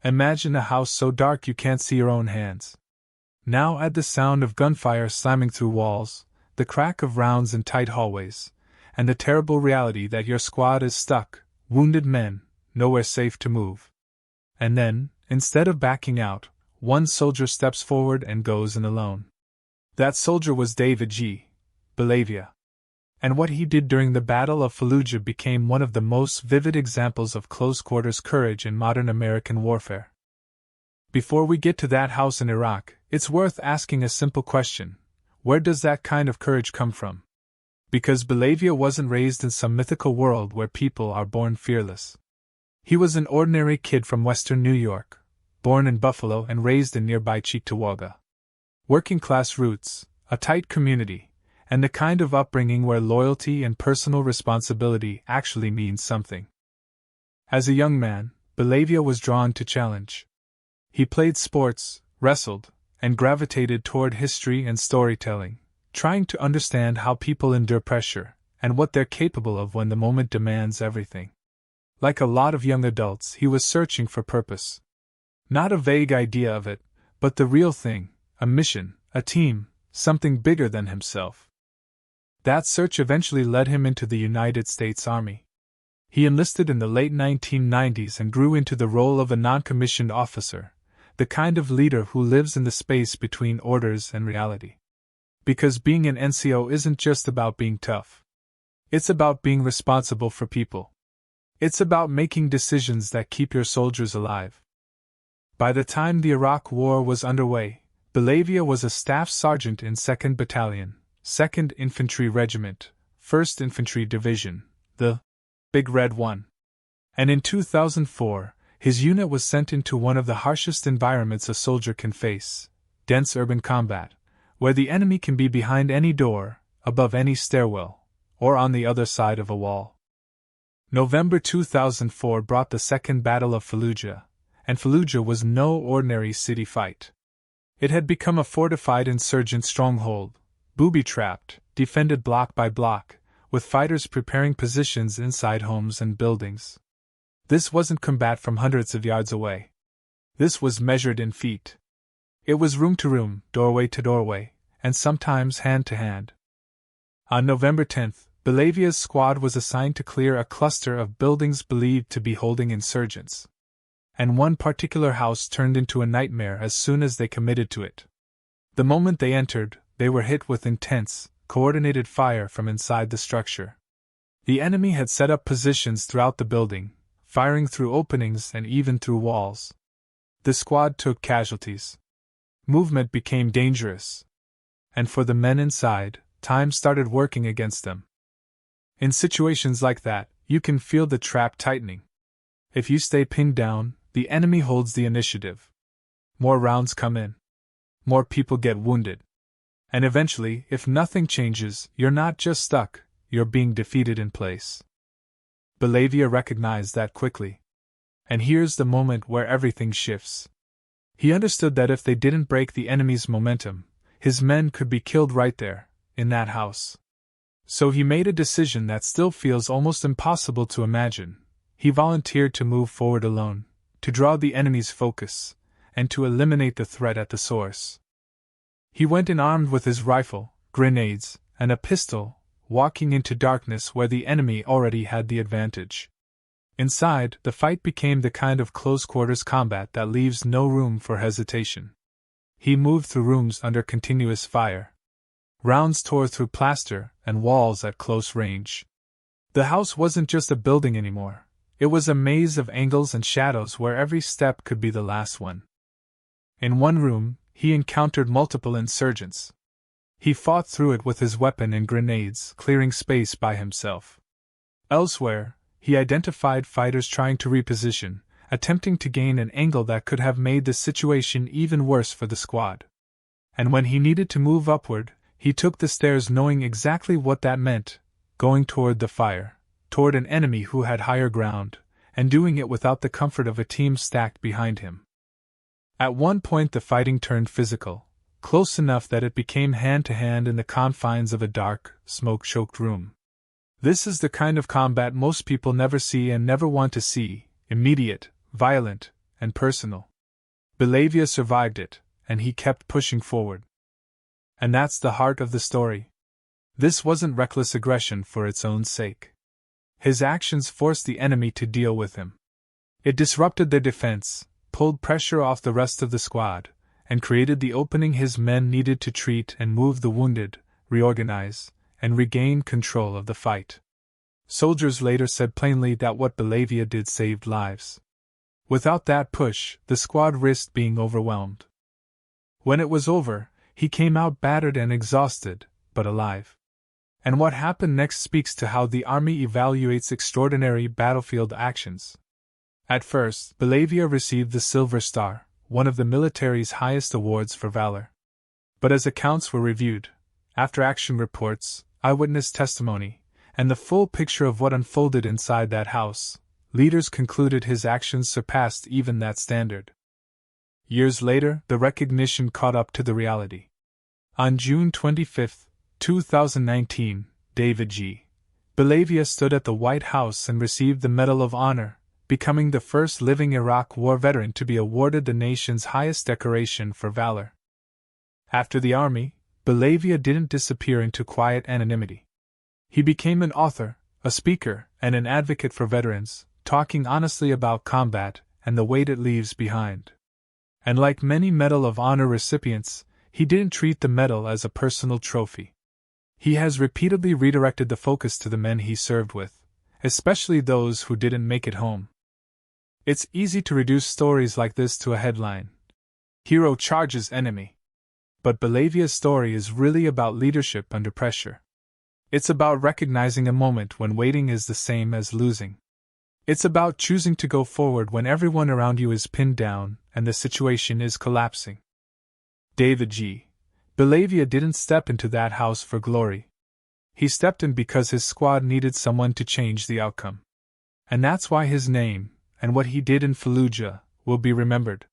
Imagine a house so dark you can't see your own hands. Now add the sound of gunfire slamming through walls, the crack of rounds in tight hallways, and the terrible reality that your squad is stuck, wounded men, nowhere safe to move. And then, instead of backing out, one soldier steps forward and goes in alone. That soldier was David G. Bellavia. And what he did during the Battle of Fallujah became one of the most vivid examples of close-quarters courage in modern American warfare. Before we get to that house in Iraq, it's worth asking a simple question: where does that kind of courage come from? Because Bellavia wasn't raised in some mythical world where people are born fearless. He was an ordinary kid from western New York, born in Buffalo and raised in nearby Cheektowaga. Working-class roots, a tight community, and the kind of upbringing where loyalty and personal responsibility actually means something. As a young man, Bellavia was drawn to challenge. He played sports, wrestled, and gravitated toward history and storytelling, trying to understand how people endure pressure, and what they're capable of when the moment demands everything. Like a lot of young adults, he was searching for purpose. Not a vague idea of it, but the real thing, a mission, a team, something bigger than himself. That search eventually led him into the United States Army. He enlisted in the late 1990s and grew into the role of a non-commissioned officer, the kind of leader who lives in the space between orders and reality. Because being an NCO isn't just about being tough. It's about being responsible for people. It's about making decisions that keep your soldiers alive. By the time the Iraq War was underway, Bellavia was a staff sergeant in 2nd Battalion, 2nd Infantry Regiment, 1st Infantry Division, the Big Red One. And in 2004, his unit was sent into one of the harshest environments a soldier can face, dense urban combat, where the enemy can be behind any door, above any stairwell, or on the other side of a wall. November 2004 brought the Second Battle of Fallujah, and Fallujah was no ordinary city fight. It had become a fortified insurgent stronghold, booby-trapped, defended block by block, with fighters preparing positions inside homes and buildings. This wasn't combat from hundreds of yards away. This was measured in feet. It was room to room, doorway to doorway, and sometimes hand to hand. On November 10th, Bellavia's squad was assigned to clear a cluster of buildings believed to be holding insurgents. And one particular house turned into a nightmare as soon as they committed to it. The moment they entered, they were hit with intense, coordinated fire from inside the structure. The enemy had set up positions throughout the building, firing through openings and even through walls. The squad took casualties. Movement became dangerous. And for the men inside, time started working against them. In situations like that, you can feel the trap tightening. If you stay pinned down, the enemy holds the initiative. More rounds come in. More people get wounded. And eventually, if nothing changes, you're not just stuck, you're being defeated in place. Bellavia recognized that quickly. And here's the moment where everything shifts. He understood that if they didn't break the enemy's momentum, his men could be killed right there, in that house. So he made a decision that still feels almost impossible to imagine. He volunteered to move forward alone, to draw the enemy's focus, and to eliminate the threat at the source. He went in armed with his rifle, grenades, and a pistol, walking into darkness where the enemy already had the advantage. Inside, the fight became the kind of close-quarters combat that leaves no room for hesitation. He moved through rooms under continuous fire. Rounds tore through plaster and walls at close range. The house wasn't just a building anymore. It was a maze of angles and shadows where every step could be the last one. In one room, he encountered multiple insurgents. He fought through it with his weapon and grenades, clearing space by himself. Elsewhere, he identified fighters trying to reposition, attempting to gain an angle that could have made the situation even worse for the squad. And when he needed to move upward, he took the stairs knowing exactly what that meant, going toward the fire, toward an enemy who had higher ground, and doing it without the comfort of a team stacked behind him. At one point the fighting turned physical, close enough that it became hand-to-hand in the confines of a dark, smoke-choked room. This is the kind of combat most people never see and never want to see, immediate, violent, and personal. Bellavia survived it, and he kept pushing forward. And that's the heart of the story. This wasn't reckless aggression for its own sake. His actions forced the enemy to deal with him. It disrupted their defense, pulled pressure off the rest of the squad, and created the opening his men needed to treat and move the wounded, reorganize, and regain control of the fight. Soldiers later said plainly that what Bellavia did saved lives. Without that push, the squad risked being overwhelmed. When it was over, he came out battered and exhausted, but alive. And what happened next speaks to how the army evaluates extraordinary battlefield actions. At first, Bellavia received the Silver Star, one of the military's highest awards for valor. But as accounts were reviewed, after-action reports, eyewitness testimony, and the full picture of what unfolded inside that house, leaders concluded his actions surpassed even that standard. Years later, the recognition caught up to the reality. On June 25, 2019, David G. Bellavia stood at the White House and received the Medal of Honor, becoming the first living Iraq War veteran to be awarded the nation's highest decoration for valor. After the army, Bellavia didn't disappear into quiet anonymity. He became an author, a speaker, and an advocate for veterans, talking honestly about combat and the weight it leaves behind. And like many Medal of Honor recipients, he didn't treat the medal as a personal trophy. He has repeatedly redirected the focus to the men he served with, especially those who didn't make it home. It's easy to reduce stories like this to a headline: "Hero charges enemy." But Bellavia's story is really about leadership under pressure. It's about recognizing a moment when waiting is the same as losing. It's about choosing to go forward when everyone around you is pinned down and the situation is collapsing. David G. Bellavia didn't step into that house for glory. He stepped in because his squad needed someone to change the outcome. And that's why his name, and what he did in Fallujah, will be remembered.